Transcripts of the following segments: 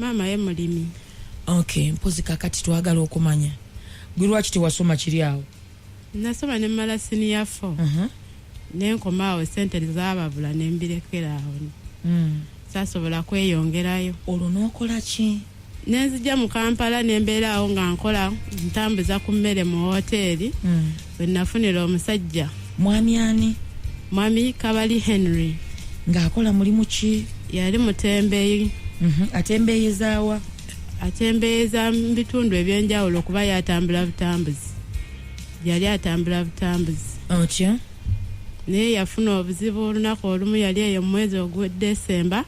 Maama ye mulimi. Okay, mpozi kakati twagala okumanya. Gwe lwaki tewasoma kiri awo? Nasoma ne mmala senior 4. Nenkomaawo sente zaababula ne mbirekera awo. Saasobola kweyongerayo. Olwo n'okola ki? Nenzija mu Kampala ne mbeera awo nga nkola ntambuza ku mmere mu hoteeri. Bwe nafunira omusajja. Mwami ani? Mwami Kabali Henry. Ng'akola mulimu ki? Yali mutembeeyi. Atembeeyezaawa? Atembeeyeza mu bitundu ebyenjawulo kuba yatambula butambuzi. Yali atambula butambuzi. Otya? Naye yafuna obuzibu olunaku olumu yali eyo mu mwezi ogwa Desemba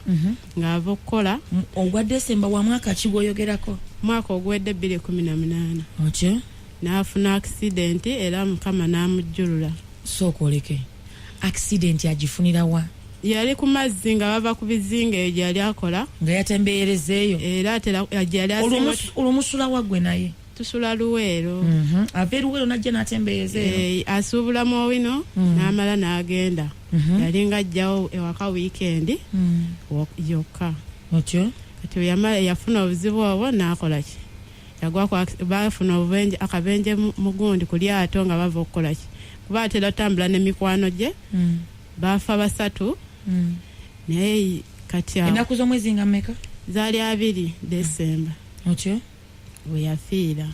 ng'ava okukola. Ogwa Desemba wa mwaka ki gw'oyogerako? Mwaka ogwedde 2018. Otya? N'afuna accident era Mukama n'amujjulula. Sooka oleke. Accident agifunira wa? Yali ku mazzi nga bava ku bizinga eyo gyali akola. Nga yatembeeyerezeeyo. Era gyali olumusula waggwe naye? Tusula Luweero. Ava Luweero najja n'atembeeyezeeyo? Asuubula mu Owino n'amala n'agenda. Yali nga ajjawo ewaka weekend yokka. Otyo? Kati yafuna obuzibu obwo n'akola ki? Bafuna akabenje mu gundi ku lyato nga bava okukola ki? Kuba atera otambula n'emikwano gye. Bafa 3. Naye kati awo. Ennaku z'omwezi nga mmeka? Zaali 2 Desemba. Otyo? We yafiira.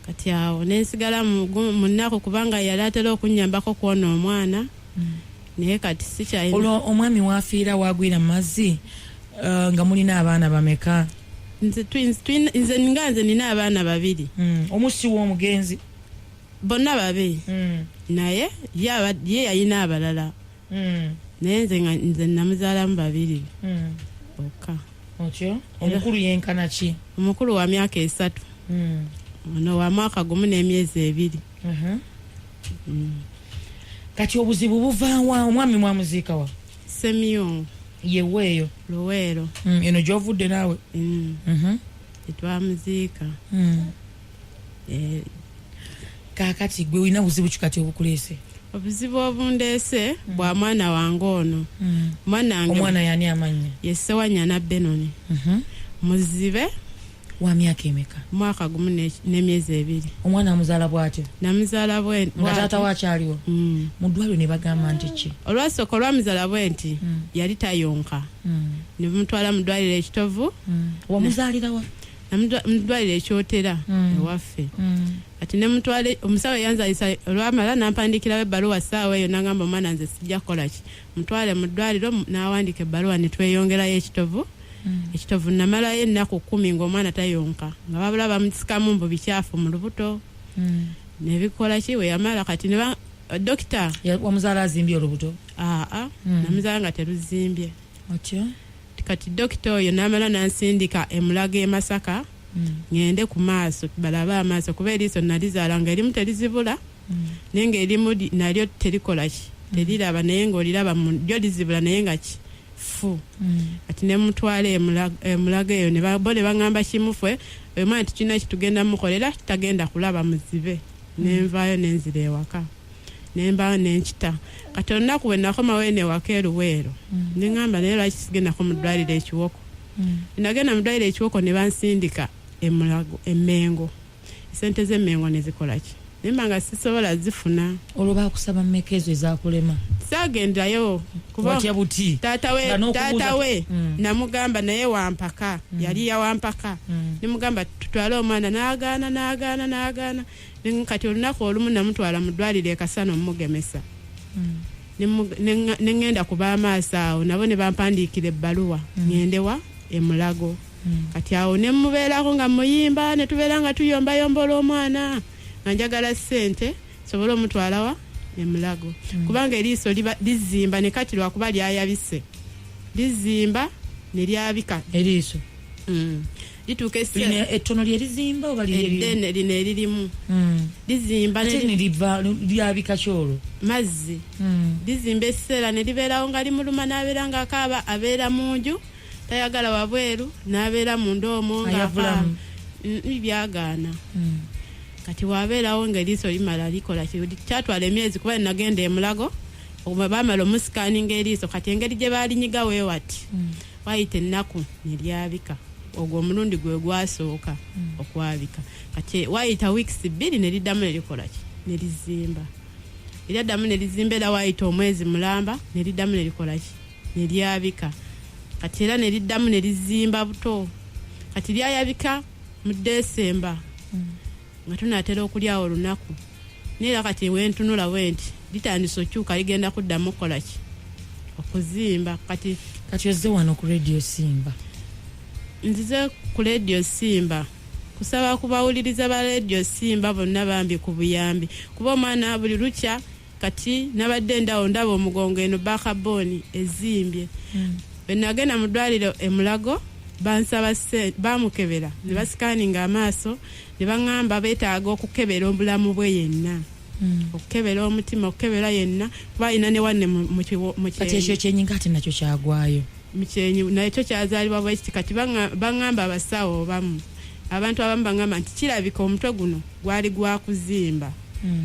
Kati awo nensigala mu nnaku kubanga yali atera okunnyambako kwona omwana. Naye kati sikyalina. Olwo omwami waafiira wagwira mu mazzi nga mulina abaana bameka? Nze nina abaana 2. Omusi w'omugenzi? Bonna 2. Naye ye yalina abalala. Naye nze namuzaalamu 2. Okka. Otyo? Omukulu yenkana ki? Omukulu wa myaka 3. Ono wa mwaka gumu n'emyezi 2. Kati obuzibu buvaawa? Omwami mwamuziika wa? Semyon. Yeweeyo? Luweero. Eno gy'ovudde naawe? Tetwamuziika. Kaakati gwe olina buzibu ki kati obukuleese? Obuzibu obundeese bwa mwana wange ono. Omwana yani amannya? Ye Ssewanyana Benoni. Muzibe. Wa myaka emeka? Mwaka gumu n'emyezi 2. Omwana amuzaala bw'atyo? Namuzaala bwe nga taata we akyaliwo? Mu ddwaliro ne bagamba nti ki? Olwasooka olwamuzaala bwe nti yali tayonka. Ne bamutwala mu ddwaliro ekitovu. Wamuzaalira wa? Mu ddwaliro ekyotera ewaffe. Ati ne mutwale omusawo yanzalisa olwamala n'ampandiikirawo ebbaluwa ssaawa eyo n'agamba omwana nze sijja kukola ki. Mutwale mu ddwaliro n'awandiika ebbaluwa ne tweyongerayo ekitovu. Ekitovu namalayo ennaku 10 ng'omwana tayonka. Nga babula bamusikamu mbu bikyafu mu lubuto. Ne bikola ki we yamala kati ne dokita. Wamuzaala azimbye olubuto? Namuzaala nga teruzimbye. Otyo? Kati dokita oyo n'amala n'ansindika emulaga e Masaka. Ngende ku maaso balaba amaaso kuba eriiso nalizaala nga erimu terizibula. Naye ng'erimu nalyo terikola ki? Teriraba naye ng'oliraba lyo lizibula naye nga ki? Fu. Ati ne mutwale emulaga eyo ne baŋŋamba kimufwe omwana tikina kitugenda mukolera kitagenda kulaba muzibe. Nenvaayo nenzira ewaka. Nemba nenkita. Kati olunaku we nakomawo eno ewaka e Luweero. Ne ŋŋamba naye lwaki sigendako mu ddwaliro ekiwoko. Nagenda mu ddwaliro ekiwoko ne bansindika emulago Emmengo. Sente z'Emmengo ne zikola ki? Nemba nga sisobola zifuna. Olwo baakusaba mmeka ezo ezaakulema? Saagendayo kuba taata we namugamba naye wampaka. Yali yawampaka. Nimugamba tutwale omwana n'agaana. Kati olunaku olumu namutwala mu ddwaliro e Kasana omugemesa. Ne ngenda kuba amaaso awo nabo ne bampandiikira ebbaluwa ngendewa emulago. Kati awo ne mubeerako nga muyimba ne tubeera nga tuyombayombola omwana nga njagala ssente sobola omutwala wa emulago. Kubanga eriiso lizimba ne kati lwakuba lyayabise. Lizimba ne lyabika. Eriiso? Lituuka ettono lye lizimba oba eddene lino eririmu. Lizimba lyabika kyolwo? Mazzi. Lizimba ekiseera ne libeerawo nga limuluma n'abeera nga akaaba abeera mu nju tayagala wabweru n'abeera mu ndoomo ng'akaaba. Byagaana. Kati wabeerawo ng'eriiso limala likola kyatwala emyezi kuba nagenda emulago baamala omusikaaninga eriiso kati engeri gye baalinyiga weewati wayita ennaku ne lyabika. ogwo omulundi gwe gwasooka okwabika kati wayita weeks 2 ne liddamu ne likola ki ne lizimba eryaddamu ne lizimba era wayita omwezi mulamba ne liddamu ne likola ki ne lyabika kati era ne liddamu ne lizimba buto kati lyayabika mu Desemba nga tunaatera okulyawo olunaku neera kati wentunula wenti litandise okyuka ligenda kuddamu okukola ki okuzimba kati ozze wano ku Radio Simba. Nzize ku Radio Simba kusaba kubawuliriza ba Radio Simba bonna bambi ku buyambi kuba omwana buli lukya kati nabadde ndawo ndaba omugongo eno bakaboni ezimbye benagenda mu ddwaliro Emulago bansaba bamukebera ne basikaninga amaaso ne baŋŋamba beetaaga okukebera obulamu bwe yenna okukebera omutima okukebera yenna kuba alina ne wanne mu ekyo kyenyinga ate nakyo kyagwayo mukyenyi nakyo kyazaalibwa bwekiti kati baŋŋamba abasawo bamu abantu abamu baŋŋamba nti kirabika omutwe guno gwali gwakuzimba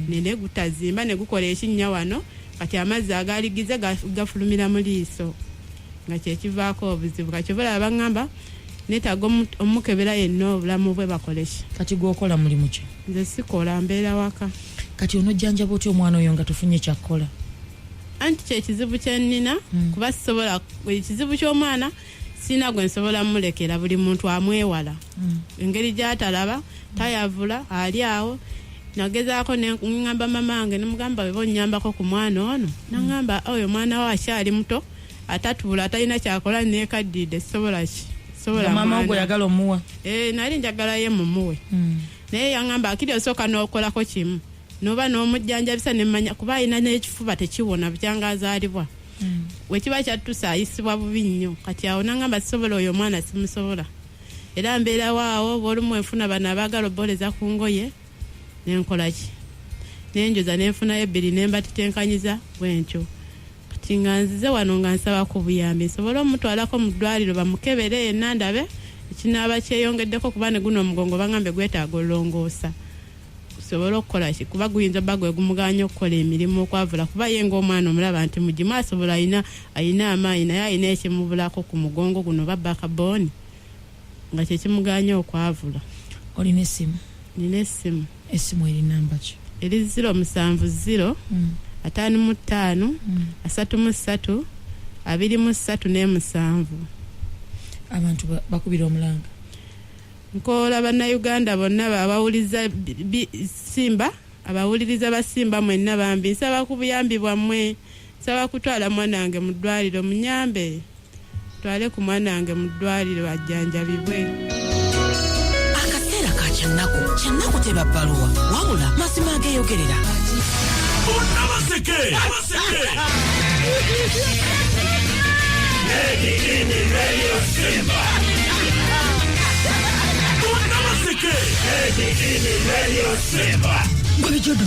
nene gutazimba ne gukola ekinnya wano kati amazzi agaligize gafulumira mu liiso nga kyekivaako obuzibu kati bulaba baŋŋamba neetaaga omukebera yenna obulamu bwe bakoleki kati gwokola mulimu ki nze sikola mbeera waka kati onojjanjaba otya omwana oyo nga tufunye kyakkola anti kyekizibu kyennina kuba sisobola ekizibu ky'omwana sina gwe nsobola mulekera buli muntu amwewala engeri gy'atalaba tayavula ali awo nagezaako neŋŋamba mamange nemugamba bwe bonnyambako ku mwana ono naŋŋamba oyo mwana we akyali muto atatuula atalina kyakola neekaddiridde sisobola ki mama ogwo yagala omuwa nali njagala ye mumuwe naye yaŋŋamba akiri osooka n'okolako kimu noba n'omujjanjabisa nemmanya kuba alina n'ekifuba tekiwona bukyanga azaalibwa wekiba kyatusaayisibwa bubi nnyo kati awo naŋŋamba sisobola oyo omwana simusobola era mbeerawo awo bwolumu enfuna bano abaagala oboleza ku ngoye nenkola ki nenjoza nenfunayo 2 nembatitenkanyiza bwentyo kati nga nzize wano nga nsaba ku buyambi nsobole omutwalako mu ddwaliro bamukebere yenna ndabe ekinaaba kyeyongeddeko kuba ne guno omugongo baŋŋambe gwetaaga olongoosa kusobola okukola ki kuba guyinza bba gwe gumuganya okukola emirimu okwavula kuba ye ng'omwana omulaba nti mugimu asobola ayina amaanyi naye ayina ekimubulako ku mugongo guno babba kabooni nga kyekimuganya okwavula. Olina essimu? Nina essimu. Essimu eri namba ki? Eri 070 55 33 23 abantu bakubira omulanga. Nkola bannayuganda bonna abawuliza Simba abawuliriza basimba mwenna bambi nsaba ku buyambi bwammwe nsaba kutwala mwanange mu ddwaliro munyambe twale ku mwanange mu ddwaliro ajjanjabibwe. Akaseera ka kyanaku teba bbaluwa wabula mazima ageeyogerera. Abaseke Radio Simba. Radio Simba. Gwebijodo.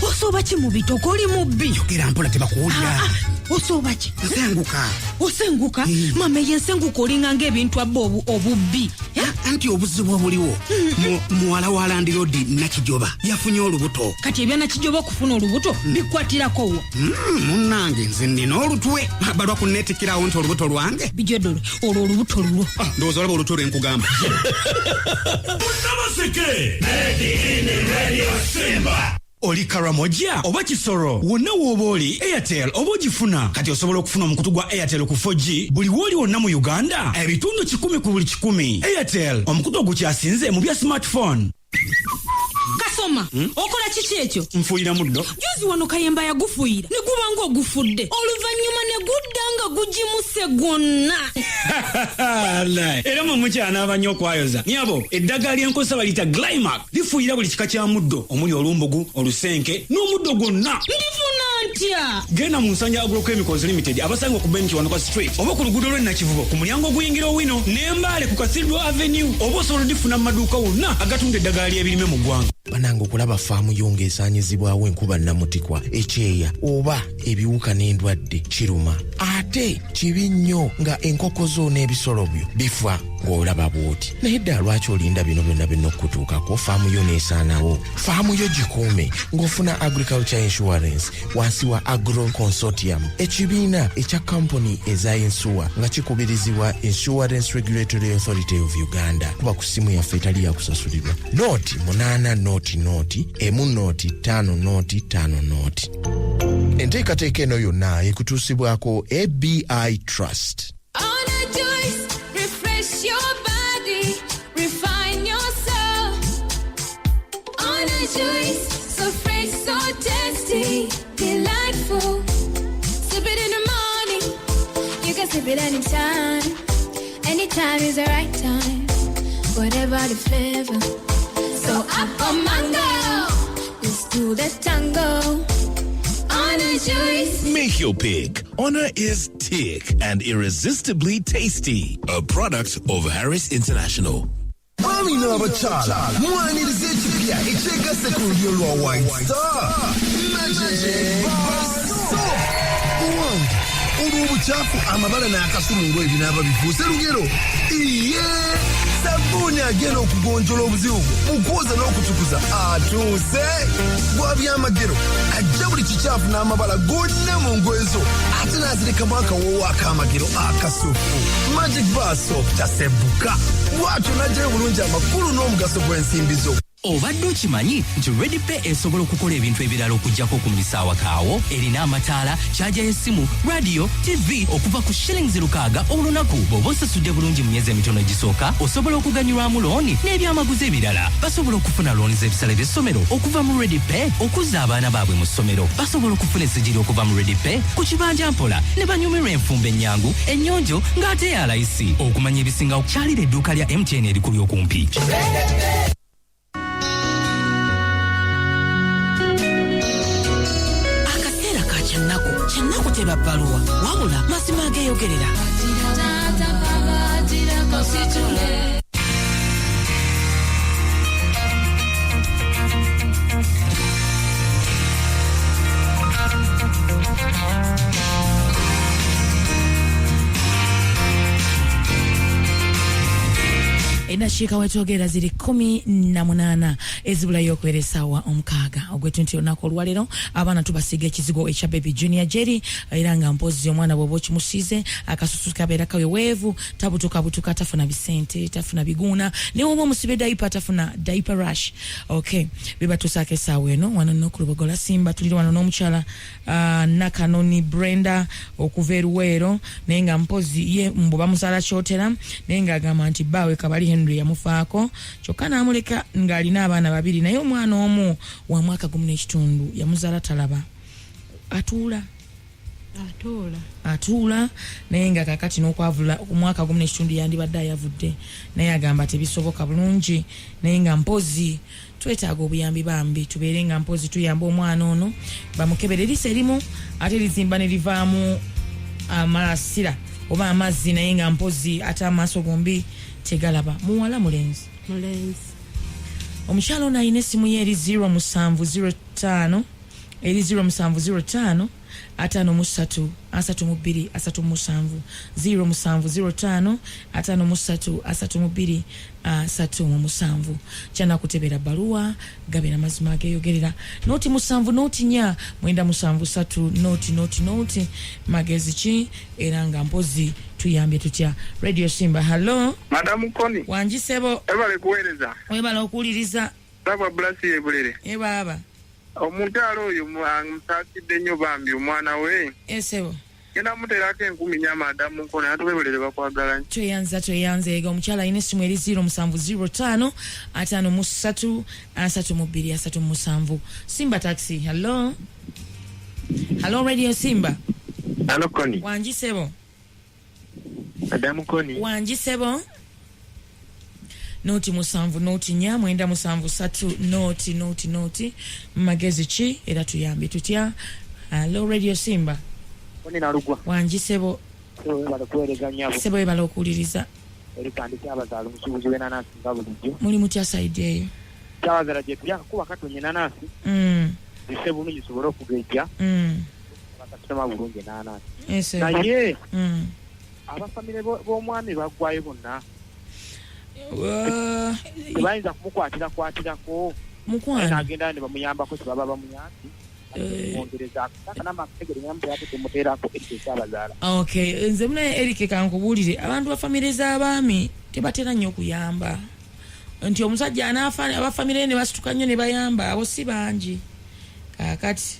Osoba ki mu bitoko oli mubbi. Yogera mpola tebakuwulira. Osoba ki? Osenguka. Mama yensenguka olinga ng'ebintu abbo obubbi. Anti obuzibu obuliwo. Muwala wa Land Road Nakijoba yafunye olubuto. Kati ebya Nakijoba okufuna olubuto bikwatirako wa. Munnange nze nina olutwe. Balwa kunneetikirawo nti olubuto lwange. Bijodo olwo olubuto lulwo. Ndowooza olaba olubuto lwe nkugamba. Munabaseke. Radio Simba. Oli Karamoja oba Kisoro wonna wooba oli Airtel oba ogifuna kati osobola okufuna omukutu gwa Airtel ku 4G buli woli wonna mu Uganda ebitundu 10 ku buli 10. Airtel omukutu ogukyasinze mu bya smartphone. Kasoma okola kiki ekyo? Nfuuyira muddo. Juzi wano Kayemba yagufuuyira ne guba ng'ogufudde oluvannyuma ne gudda nga gugimuse gwonna. Era mwe mukyanaaba nnyo okwayoza nyabo eddagala ly'enkozesa baliyita Glymac lifuuyira buli kika kya muddo omuli olumbugu olusenke n'omuddo gwonna. Ndifuna ntya? Genda mu nsanja Agrochemicals Limited abasanga ku Bench Wanoka Street oba ku luguudo lw'e Nakivubo ku mulyango oguyingira Owino n'embaale ku Cathedral Avenue oba osobola odifuna mu maduuka wonna agatunda eddagala ly'ebirime mu ggwanga. Banange okulaba faamu yongeesaanyizibwawo enkuba namutikwa ekyeya oba ebiwuka n'endwadde kiruma ate kibi nnyo nga enkoko zo n'ebisolo byo bifa ng'olaba bw'oti naye ddala lwaki olinda bino byonna binokkutuukako faamu yo n'esaanawo faamu yo gikuume ng'ofuna agriculture insurance wansi wa agro consortium ekibiina ekya kampuni eza ensuwa nga kikubirizibwa Insurance Regulatory Authority of Uganda kuba ku ssimu yaffe etali yakusasulirwa nooti 8 nooti emu nooti 5 nooti 5 nooti. Enteekateeka eno yonna ekutuusibwako ABI Trust. Juice, so fresh, so tasty, delightful. Sip it in the morning, you can sip it anytime. Anytime is the right time, whatever the flavor. So up on mango, let's do the tango. Honor Juice. Make your pick. Honor is thick and irresistibly tasty. A product of Harris International. Mwami n'abakyala mwaniriza ekipya ekyegasse ku lulyo lwa White Star Magic Soap. Owange olw'obukyafu amabala n'akasulungo ebinaaba bifuuse lugero iye sabbuuni agenda okugonjola obuzibu okwoza n'okutukuza atuuse bw'abyamagero ajja buli kikyafu n'amabala gonna mu ngoye zo ate n'azirekamu akawoowo ak'amagero akasufu Magic Bar Soap tasebbuka bw'atyo n'ajjayo bulungi amakulu n'omugaso gw'ensimbi zo. Obadde okimanyi nti Ready Pay esobola okukola ebintu ebirala okujjako ku misaawa kaawo erina amataala kyaja y'essimu radio TV okuva ku $600 olunaku bw'oba osasudde bulungi mu myezi emitono egisooka osobola okuganyulwamu looni n'ebyamaguzi ebirala basobola okufuna looni z'ebisale by'essomero okuva mu Ready Pay okuzza abaana baabwe mu ssomero basobola okufuna essigiri okuva mu Ready Pay ku kibanja mpola ne banyumirwa enfumba ennyangu ennyonjo ng'ate ya layisi okumanya ebisingawo kyalira edduuka lya MTN erikuli okumpi. Kyanaku teba bbaluwa wabula mazima ageeyogerera. Endakiika wetwogera ziri 18 ezibulayo okubeera essaawa 6 ogw'etunti olunaku olwaleero abaana tubasiiga ekizigo ekya baby junior jerry era nga mpozi omwana bw'oba okimusiize akasusu kabeera kaweweevu tabutukabutuka tafuna bisente tafuna biguuna ne oba omusibe daipa tafuna daipa rush. Okay, bibatuusaako essaawa eno wano nno ku Lubogola Simba tulira wano n'omukyala Nakanoni Brenda okuva eruweero naye nga mpozi ye mbu bamusaala kyotera naye ng'agamba nti bbaawe Kabali Henry yamufaako kyokka n'amuleka ng'alina abaana babiri naye omwana omu wa mwaka 1.5 yamuzaala talaba atuula naye nga kakati n'okwavula omwaka 1.5 yandibadde ayavudde naye agamba tebisoboka bulungi naye nga mpozi twetaaga obuyambi bambi tubeere nga mpozi tuyamba omwana ono bamukebere erisa erimu ate lizimba ne livaamu amasira oba amazzi naye nga mpozi ate amaaso gombi tegalaba. Muwala mulenzi omukyala ono ayina essimu ye eri 0705 eri 0705 53 32 37 0705 53 32 37 kyana kutebera baluwa gabera mazima ageeyogerera noti 7 noti 4 973 noti magezi ki era nga mpozi tuyambye tutya. Radio Simba, hello Madam Koni wanjisebo ebale kuweereza webala okuwuliriza baba blasi ebulere baba omuntu oyo musaasidde nnyo bambi omwana we esebo genda muteerako 10 Madam Koni atubebulere bakwagala tweyanze ega omukyala ayina essimu eri 0705 53 32 Simba taxi. Hello Radio Simba. Hello Koni wanjisebo Madam Koni wanjisebo noti 7 noti 4 973 noti magezi ki era tuyambye tutya. Hello Radio Simba. Koni nalugwa wanjisebo sebo ebala okuwuliriza erikandika abazaala omusuubuzi w'enanasi nga bulijjo muli mutya saidi eyo kyawazala gye tulya kuba katonye enanasi zise bulungi zisobole okugejja bakasitoma bulungi enanasi naye abafamire b'omwami baggwayo bonna tebayinza kumukwatirako mukwano agenda ne bamuyambako tebaba bamuyambi mwongereza n'amategeko nyamuyate temuteerako ekyekyabazala. Okay, nze munaye Eric kankubuulire abantu ba famire z'abaami tebatera nnyo okuyamba nti omusajja abafamire ne basituka nnyo ne bayamba abo si bangi. Kaakati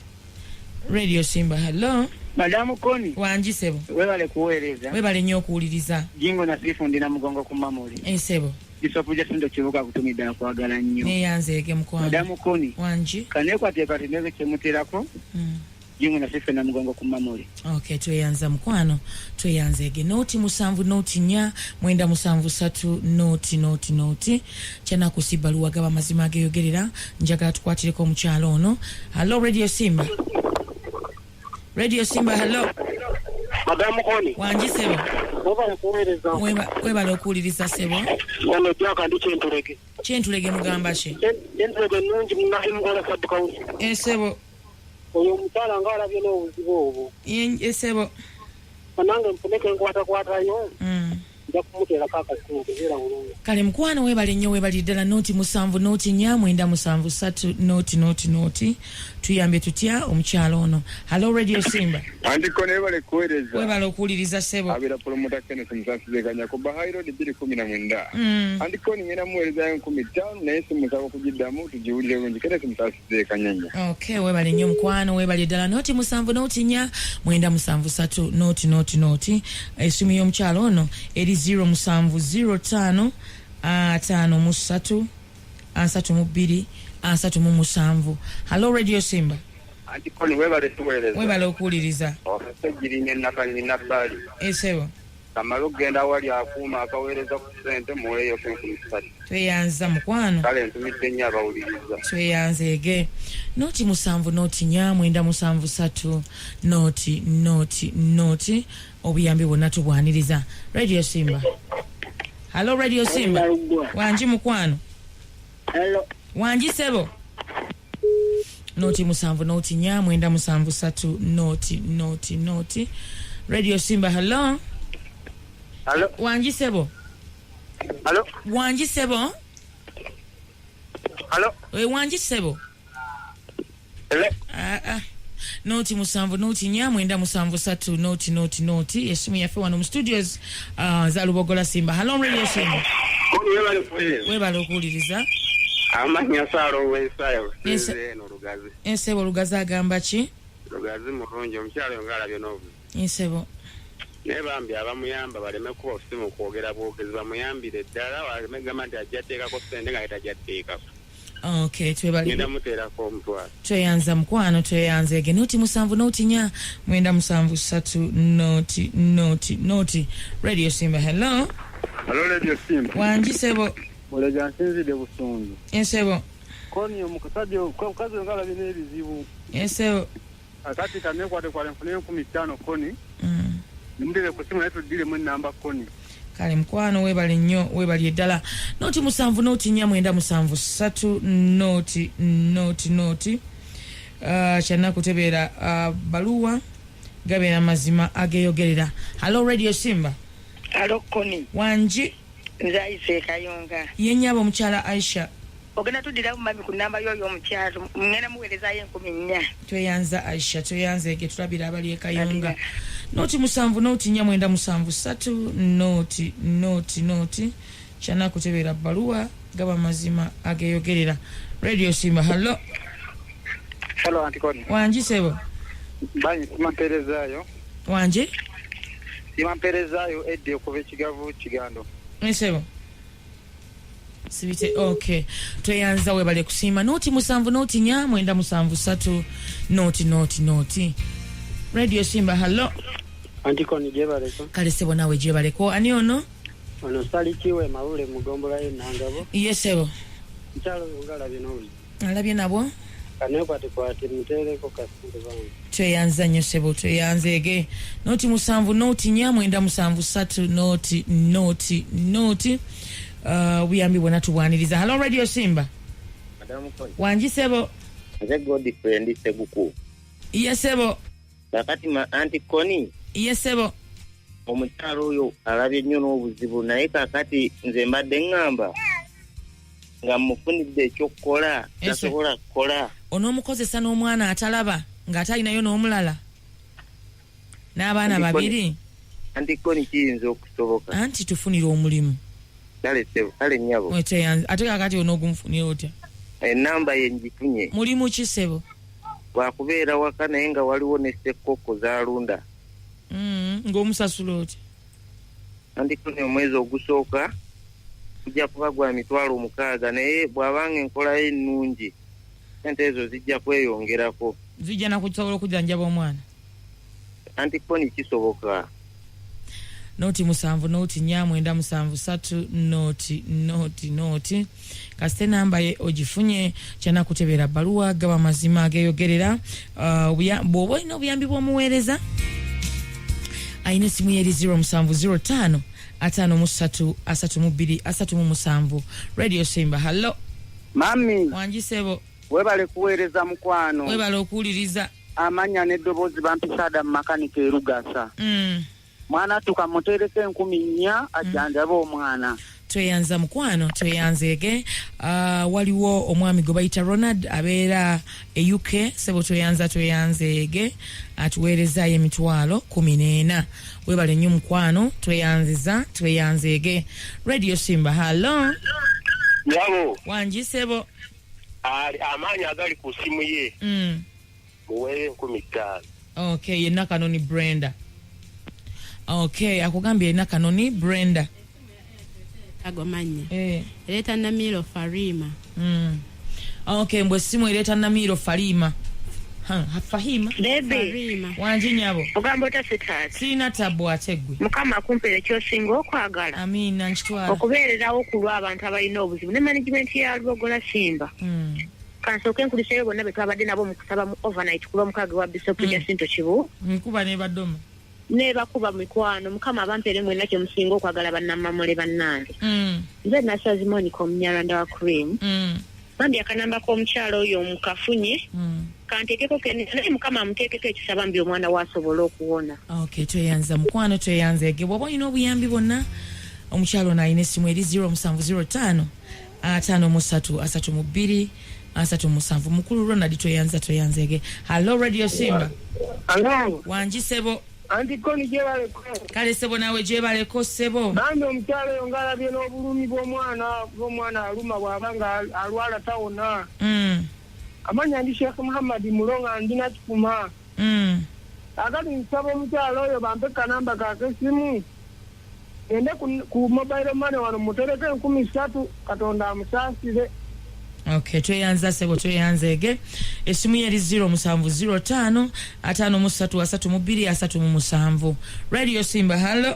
Radio Simba, hello. Madamu Koni. Wanji sebo. Webale kuweereza. Webale nnyo okuwuliriza. Jingo na sifundira mugongo ku mamuli. Sebo. Kisopuja sindo kibuka kutumida kwagala nnyo. Neyanzeege mukwano. Madamu Koni. Wanji. Kanekwateeka tineze kyemuteerako. Jingo na sifundira mugongo ku mamuli. Okay, tweyanza mukwano. Tweyanzeege noti 7 noti 4 mwenda 7 noti. Kyana kusibaluwa gaba mazima ageyogerera njagala tukwatireko omukyalo ono. Hello Radio Simba. Radio Simba, hello. Madamu Koni. Wanji sebo. Webale kuweereza. Webale okuwuliriza sebo. Wano jaka ndi kyentulege. Kyentulege mugamba ki? Kyentulege nungi munahi mugola sabuka. Sebo. Oyo omukyala ng'alabye n'obuzibu obwo. Sebo. Nange mfuneke nkwatakwatayo. Nja kumuteerako akasimu era bulungi. Kale mukwano webale nnyo webali ddala noti 7 noti 4 mwenda 7 noti. Tuyambye tutya omukyalo ono. Hello Radio Simba. Andiko nebale kuweereza. Webale okuwuliriza sebo. Abira promoter Kenneth Musanzizeganya ku Bahayiro di 2019. Andiko ngena muweereza 15 naye simusaba kugiddamu tujiwulire bungi Kenneth Musanzizeganya nnyo. Okay, webale nnyo mukwano webale ddala noti 7 noti 4 mwenda 7 noti. Esimu y'omukyalo ono eri 0705 5 3 3 Hello Radio Simba. Andikoni webale tuweereza. Webale okuwuliriza. Osejjirine nakali nabbali. Sebo. Kamalo genda wali akuuma akaweereza ku ssente muweeyo ku 3. Tweyanza mukwano. Kale ntumidde nnyo abawuliriza. Tweyanzeege. Noti 7 noti 4 mwenda 7 noti. Obuyambi bwonna tubwaniriza. Radio Simba. Hello Radio Simba. Wanji mukwano. Hello. Wanji sebo. Noti 7 noti 4 mwenda 7 noti. Radio Simba, hello. Hello. Wanji sebo. Hello. Wanji sebo. Hello. Wanji sebo. Hello. Noti 7 noti 4 mwenda 7 noti. Esimu yaffe wano mu studios za Lubogola Simba. Hello Radio Simba. Webale okuwuliriza. Amanya saro wesayo. Eno Lugazi. Sebo Lugazi agamba ki? Lugazi mulungi omukyalo ngalabye n'obu. Sebo. Nebambi abamuyamba baleme kuba osimu kwogera bwogezi bamuyambire ddala walemegamba nti ajjateekako ssente nga yetajjateekako. Okay, twebali. Ngenda muteerako omutwalo. Tweyanza mukwano tweyanzeege noti 7 noti 4 mwenda 7 noti. Radio Simba, hello. Hello Radio Simba. Wanji sebo. Oleja nsinzide busungu. Sebo. Koni omukazi ngalabye n'ebizibu. Sebo. Akati kanekwate kwale nfune 15 Koni. Ndile kusimu yetu dile mu namba Koni. Kale mukwano webale nnyo webali eddala noti 7 noti 4 mwenda 7 noti. Kyana kutebeera baluwa gabeera mazima ageyogerera. Hello Radio Simba. Hello Koni. Wanji. Nzaise kayonga. Yenyaba omukyala Aisha. Ogenda tudira mumami ku namba yoyo omukyalo ngena muweereza 14. Tweyanza Aisha tweyanzeege tulabira abali ekayonga. Noti 7 noti 4 mwenda 7 noti. Kyana kutebeera baluwa gaba mazima ageyogerera. Radio Simba, hello. Hello Antikoni. Wanji sebo. Bani kumamperezayo. Wanji? Imamperezayo edde okuva ekigavu kigando. Sebo. Sibite okay. Tweyanza webale kusiima noti 7 noti 4 mwenda 7 noti. Radio Simba, hello. Antikoni jebaleko. Kale sebo nawe jebaleko. Ani ono? Ono salikiwe mawule mugombola y'Nangabo. Yesebo. Nkyalo ngalabye n'obuzi. Alabye nabwo? Kanekwate muteereko kasente bange. Tweyanza nnyo sebo tweyanzeege noti 7 noti 4 mwenda 7 noti. Buyambi bwonna tubwaniriza. Hello Radio Simba. Madamu Koni. Wanji sebo. Nze Godfrey Seguku. Yes sebo. Kakati ma Antikoni. Yes sebo. omukyalo oyo alabye nnyo n'obuzibu naye kakati nze mbadde ŋŋamba nga mufunidde ekyokukola tasobola kukola. Onoomukozesa n'omwana atalaba ng'atalinayo n'omulala n'abaana babiri. Antikoni kiyinza okusoboka. Anti tufunira omulimu. Kale nnyabo. Ate kakati onoogumufunira otya? Ennamba ye ngifunye. Mulimu ki ssebo? Bwakubeera waka naye nga waliwo ne ssekkokko z'alunda. Ng'omusasula otya? Antikoni omwezi ogusooka kujja kuba gwa $600 naye bw'abanga enkola ye ennungi sente ezo zijja kweyongerako. Zijja na kusobola okujjanjaba omwana. Antikoni kisoboka. Noti 7 noti 4 noti kasite namba ye ogifunye kyana kutebera baluwa gaba mazima ageyogerera bw'oba olina obuyambi bw'omuweereza ayina esimu yeri 0705 53 Radio Simba. Hello mami wanjisebo webale kuweereza mukwano webale okuwuliriza amanya n'eddoboozi bampisada mu makanika erugasa mwana tukamutereka 10,000 ajjanjaba omwana. Tweyanza mukwano tweyanzeege waliwo omwami gwe bayita Ronald abeera e UK sebo tweyanzeege atuweerezaayo $14,000 webale nnyo mukwano tweyanzeege. Radio Simba. Hello yabo wanji sebo amaanyi agali ku simu ye muweere 15,000. Okay, yenna kanoni Brenda. Okay, akugambye yenna kanoni Brenda. Agomanye. Eleta Namiro Farima. Okay, mbwe simu eleta Namiro Farima. Fahima. Farima. Wanji nyabo. Ogamba otasitasi. Sina tabu ategwe. Mukama akumpere kyosinga okwagala. Amina nchitwala. Okubeererawo kulwa abantu abalina obuzibu ne management ya Lugogola Simba. Kansooke nkuliseyo bonna be twabadde nabo mu kusaba mu overnight kuba mukage wa Bishop Jacinto Kibu. Nkuba ne badoma. Ne bakuba mikwano mukama abampere mwena kye musinga okwagala bannamamule bannange. Nze nasazi Monica Omunyarwanda wa Cream. Bambi akanamba k'omukyalo oyo omukafunye. Kanteekeko naye mukama amuteekeko ekisaba mbi omwana waasobola okuwona. Okay, tweyanza mukwano tweyanzeege bw'oba olina obuyambi bonna omukyalo n'alina essimu eri 0705 53 37 mukulu Ronald tweyanzeege. Hello Radio Simba. Hello wanji sebo Antikoni gyebaleko. Kale sebo nawe gyebaleko sebo. Bambi omukyalo oyo ng'alabye n'obulumi bw'omwana aluma bw'abanga alwala tawona. Amanya ndi Sheikh Muhammad Mulonga ndina Kifuma. Akati nsaba omukyalo oyo bampe kanamba kakesimu. Ende ku mobile money wano mutereke 13,000 Katonda amusaasire. Okay, tweyanza sebo tweyanzeege. Esimu yeri 0705 53 Radio Simba. Hello.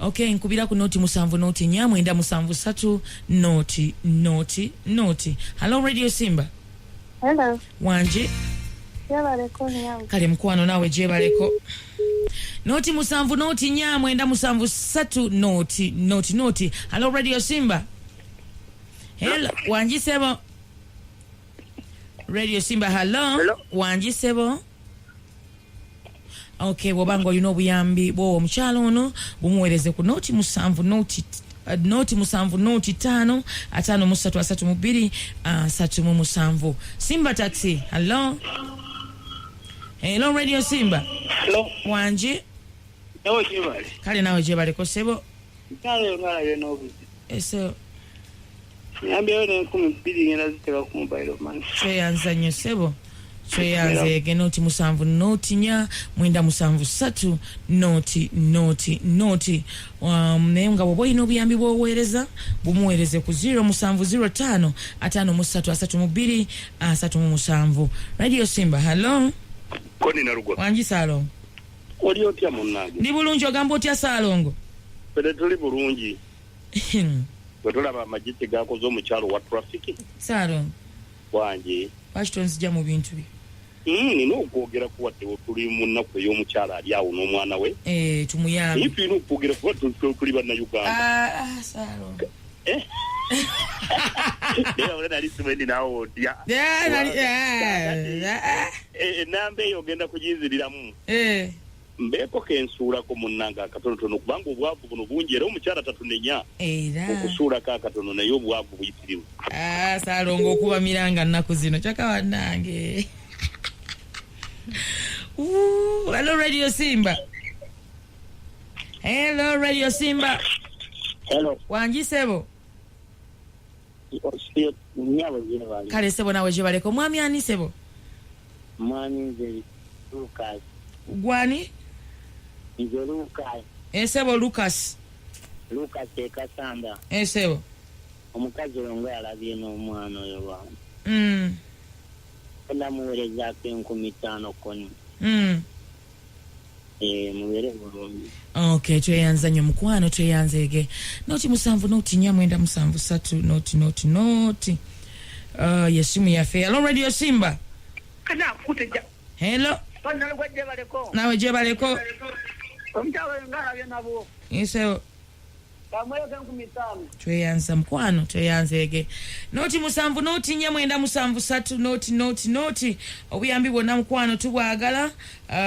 Okay, nkubira ku noti 7 noti 4 noti. Hello Radio Simba. Hello. Wanji. Jebaleko nyawe. Kale mukwano nawe jebaleko. Noti 7 noti 4 noti. Hello Radio Simba. Hello, wanji sebo. Radio Simba. Hello. Wanji sebo. Okay, bw'obanga olina obuyambi bw'omukyalo ono bumuweereze ku noti 7 noti 5 53 Simba Taxi. Hello Radio Simba. Hello wanji ewo kibale kale nawe gyebaleko sebo kale ngalaye n'obuzi eso nyambeyo ne 12 ngenda ziteka ku mobile money tweyanza nnyo sebo tweyanzeege noti 7 noti 4 noti naye nga bw'oba olina obuyambi bw'oweereza bumuweereze ku 0705 53 Radio Simba. Hello Koni narugo wanji Salongo. Oli otya munnange? Ndi bulungi ogamba otya Salongo? Fede tuli bulungi. Bwetulaba amagiti gakoze omukyalo wa traffic. Salongo wanji lwaki tonzija mu bintu bye? Nina okwogera ku wadde tuli mu nnaku ey'omukyala ali awo n'omwana we. Tumuyambe. Ife ino okwogera ku wadde tuli bannayuganda. Salongo. Nera nali simendi nawo otya. Enamba eyo ogenda kugiyiziriramu. mbeeko kensuulako munnanga akatonotono kubanga obwavu buno bungi era omukyala tatunenya okusuulako akatono naye obwavu buyitiriwe. Saalongo okuba miranga nnaku zino kyaka wannange. Hello Radio Simba. Hello Radio Simba. Hello. Wangi sebo. Kale sebo nawe jebaleko mwami ani sebo? Mwami nze Lucas. Gwani? Nze Lucas. Sebo Lucas. Lucas Ekasanda. Sebo. Omukazi ongo yalabye n'omwana oyo wange. Ndamuweerezaako 50,000 koni. Mubeere bulungi. Okay, tweyanza nnyo mukwano tweyanzeege. Noti 7 noti 4 mwenda 7 noti. Yesimu yaffe. Hello Radio Simba. Kana kuteja. Hello. Bonna gwaje baleko. Nawe je baleko. Omtawe ngala byenabo. Isewo. Kamweke 50,000. Tweyanza mukwano tweyanzeege. Noti 7 noti 4 mwenda 7 noti. Obuyambi bwonna mukwano tubwagala.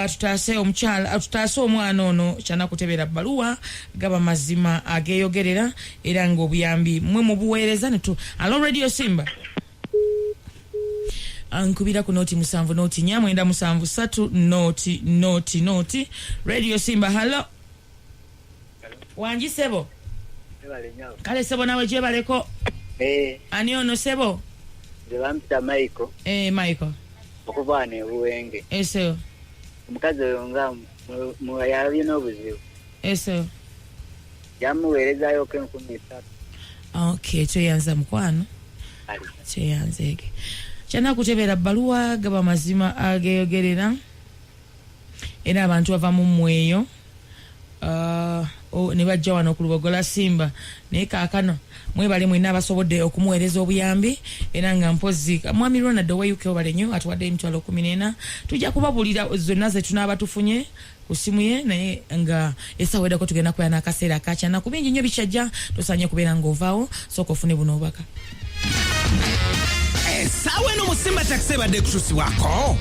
Tutaase omukyala tutaase omwana ono kyana kutebera baluwa gaba mazima ageyogerera era nga obuyambi mwe mubuweereza netu. Hello Radio Simba. Ankubira ku noti 7 noti 4 mwenda 7 noti. Radio Simba. Hello. Wangi sebo. Kale sebo nawe je baleko. Ani ono sebo? Zebampita Michael. Michael. Okuvaana ebuwenge. Sebo. Omukazi oyo nga yalabye n'obuzibu. Sebo. Yamuweerezaayo 50,000. Okay, tweyanza mukwano. Tweyanzeege. Kyana kutebera baluwa gaba mazima ageyogerera. Era abantu bava mu mweyo. Ne bajja wano ku Lubogola Simba naye kaakano mwebale mwena abasobodde okumuweereza obuyambi era nga mpozi mwami Ronald ow'UK obale nnyo atuwadde emitwalo 14 tujja kubabulira zonna ze tunaaba tufunye ku simu ye naye nga esaweddako tugenda kubeera n'akaseera akakyana ku bingi nnyo bikyajja tosaanye kubeera ng'ovaawo sooka ofune buno obubaka. Sawe no musimba takseba de kususi wako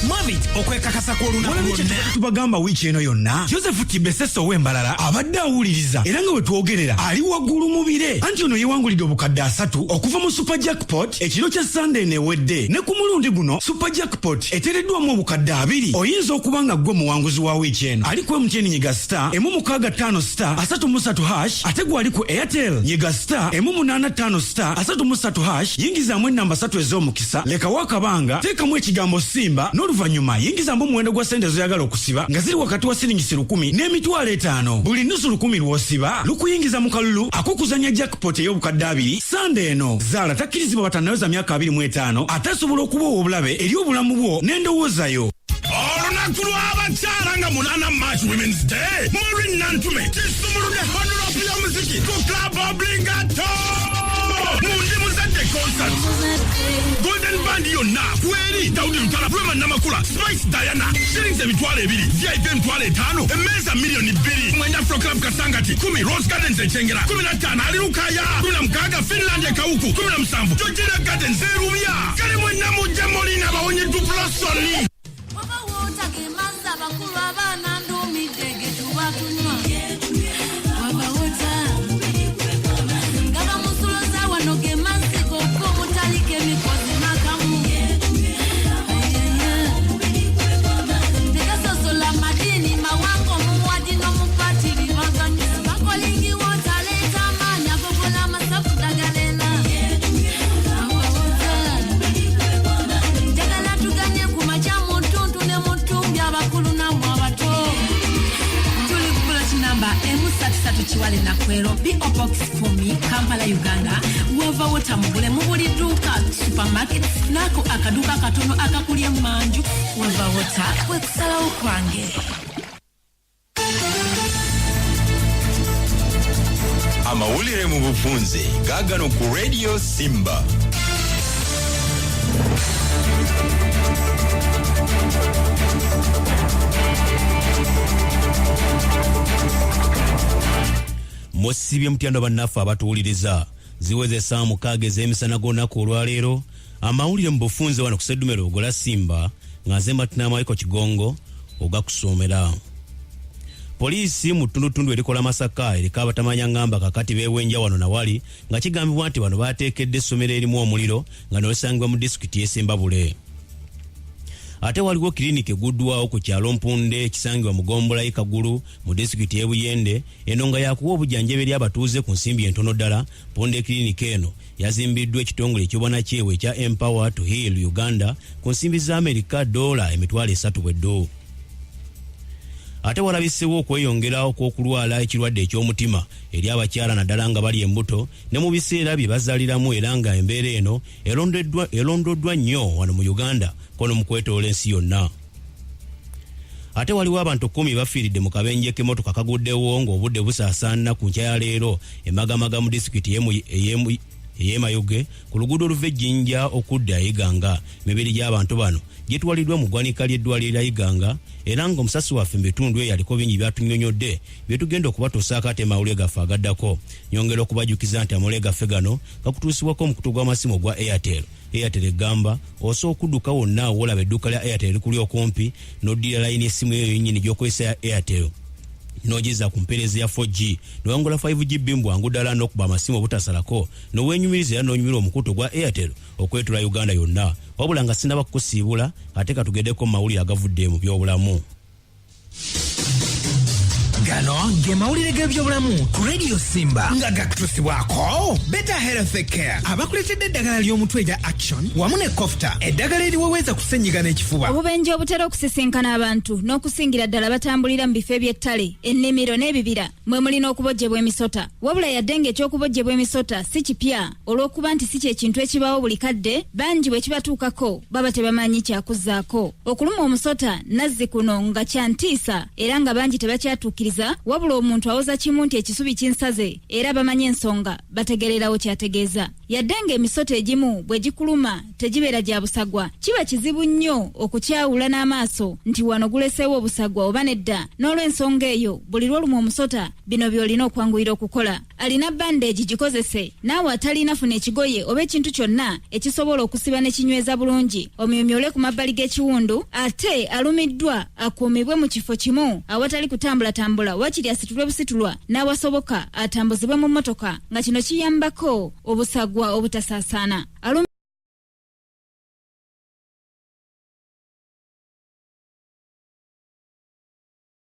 Mavit okwekakasa kw'olunaku lwonna tubagamba wiiki eno yonna Joseph Kibeseso w'embalala abadde awuliriza era nga bwe twogerera ali waggulu mu bire anti ono yewangulidde obukadde 3 okuva mu super jackpot ekiro kya Sunday neewedde ne ku mulundi guno super jackpot eteereddwamu obukadde 2 oyinza okuba nga ggwe muwanguzi wa wiiki eno ali ku MTN nyiga star 165 star 33 hash ate gwe ali ku Airtel nyiga star 185 star 33 hash yingizaamu ennamba 3 ez'omukisa leka wakabanga teekamu ekigambo Simba n'oluvannyuma yingizaamu omuwendo gwa sente zoyagala okusiba nga ziri wakati wa siringisi 10 n'emitwalo 5 buli nusu 10 lw'osiba lukuyingiza mu kalulu ak'okuzannya jackpot ey'obukadde 2 Sunday eno zaala takkirizibwa batannayoza myaka 25 ate asobola okubawa obulabe eri obulamu bwo n'endowoozayo. Olunaku lw'abakyala nga 8 March Women's Day Maureen Nantume kisumuludde honorable y'omuziki ku Club Obligato mundi muzadde concert Golden Band yonna kweri Daudi Lutala Rema Namakula Spice Diana shillings emitwalo 2 VIP emitwalo 5 emmeeza millioni 2 mwenda Afro Club Kasangati 10 Rose Gardens Echengera 15 Ali Lukaya 16 Finland Ekawuku 17 Georgina Gardens Erubya kale mwenna mujja molina abawonye Duplosoni Chiwale na kwero P.O. Box for me Kampala Uganda Wova wota mugule mubuli duka supermarket nako akaduka katono akakulya manju wova wota wekusala ukwange amawulire mu bufunze gagano ku Radio Simba. Mwesibye mtyando bannafu abatuwuliriza ziweze saa 6 ez'emisana g'olunaku olwaleero amawulire mu bufunze wano ku Sseddumero Lubogola Simba nga nze Martin Amaiko Kigongo ogakusomera. Poliisi mu ttundutundu erikola Masaka eriko abatamanya ngamba kakati beewenja wano nawali nga kigambibwa nti bano baateekedde essomero erimu omuliro nga n'osangibwa mu disitulikiti y'Essembabule. Ate waliwo kiriniki eguddwawo ku kyalo Mpunde ekisangibwa mu Gombola Kagulu mu disitulikiti y'e Buyende eno nga yakuwa obujjanjabi eri abatuuze ku nsimbi entono ddala. Mpunde kiriniki eno yazimbiddwa ekitongole ekyobona kyewe ekya Empower to Heal Uganda ku nsimbi za Amerika $3 bweddo. Ate walabiseewo okweyongerawo kw'okulwala ekirwadde eky'omutima eri abakyala naddala nga bali embuto ne mu biseera bye bazaaliramu era nga embeera eno elondoddwa nnyo wano mu Uganda kono mu kwetoola ensi yonna. Ate waliwo abantu 10 bafiiridde mu kabenje k'emmotoka kaguddewo ng'obudde busaasaana ku nkya ya leero emagamaga mu disitulikiti ey'Emayuge ku luguudo oluva e Jjinja okudda Iganga. Emibiri gy'abantu bano gyetwaliddwa mu ggwanika ly'eddwaliro lya Iganga era ng'omusasi waffe mu bitundu eyo aliko bingi byatunyonyodde bye tugenda okubatuusaako ate amawulire gaffe agaddako. Nyongera okubajjukiza nti amawulire gaffe gano gakutuusibwako omukutu gw'amasimu ogwa Airtel. Airtel egamba osobola okudduka wonna awolaba edduuka lya Airtel likuli okumpi n'oddira layini essimu eyo yennyini gy'okozesa ya Airtel n'ogeza ku mpeereza ya 4G nowangula 5G bwangu ddala n'okuba amasimu obutasalako n'oweenyumiriza era n'onyumira omukutu gwa Airtel okwetula Uganda yonna. Wabula nga sinaba kukusiibula ate katugeddeko mu mawulire agavudde mu byobulamu. Gano ge mawulire g'ebyobulamu ku Radio Simba nga gakutuusibwako Better Health Care abakuletedde eddagala ly'omutwe erya Action wamu ne Kofta eddagala eriweweeza kusenyiga n'ekifuba. Obubenje obutera okusisinkana abantu n'okusingira ddala batambulira mu bifo eby'ettale ennimiro n'ebibira mwe mulina okubojjebwa emisota. Wabula yadde ng'ekyokubojjebwa emisota si kipya olw'okuba nti si kyekintu ekibaawo buli kadde bangi bwe kibatuukako baba tebamanyi kyakuzzaako. Okuluma omusota nazzi kuno nga kyantiisa era nga bangi tebakyatuukiriza wabula omuntu awoza kimu nti ekisubi kinsaze era bamanyi ensonga bategererawo kyategeeza. Yadde ng'emisota egimu bwe gikuluma tegibeera gya busagwa kiba kizibu nnyo okukyawula n'amaaso nti wano guleseewo obusagwa oba nedda. N'olw'ensonga eyo buli lwoluma omusota bino by'olina okwanguyira okukola. Alina bandeegi gikozese naawe atalina funa ekigoye oba ekintu kyonna ekisobola okusiba ne kinyweza bulungi omuyomyole ku mabbali g'ekiwundu ate alumiddwa akuumibwe mu kifo kimu awatali kutambulatambula wakiri asitulwe busitulwa n'awasoboka atambuzibwe mu mmotoka nga kino kiyambako obusagwa obutasaasaana.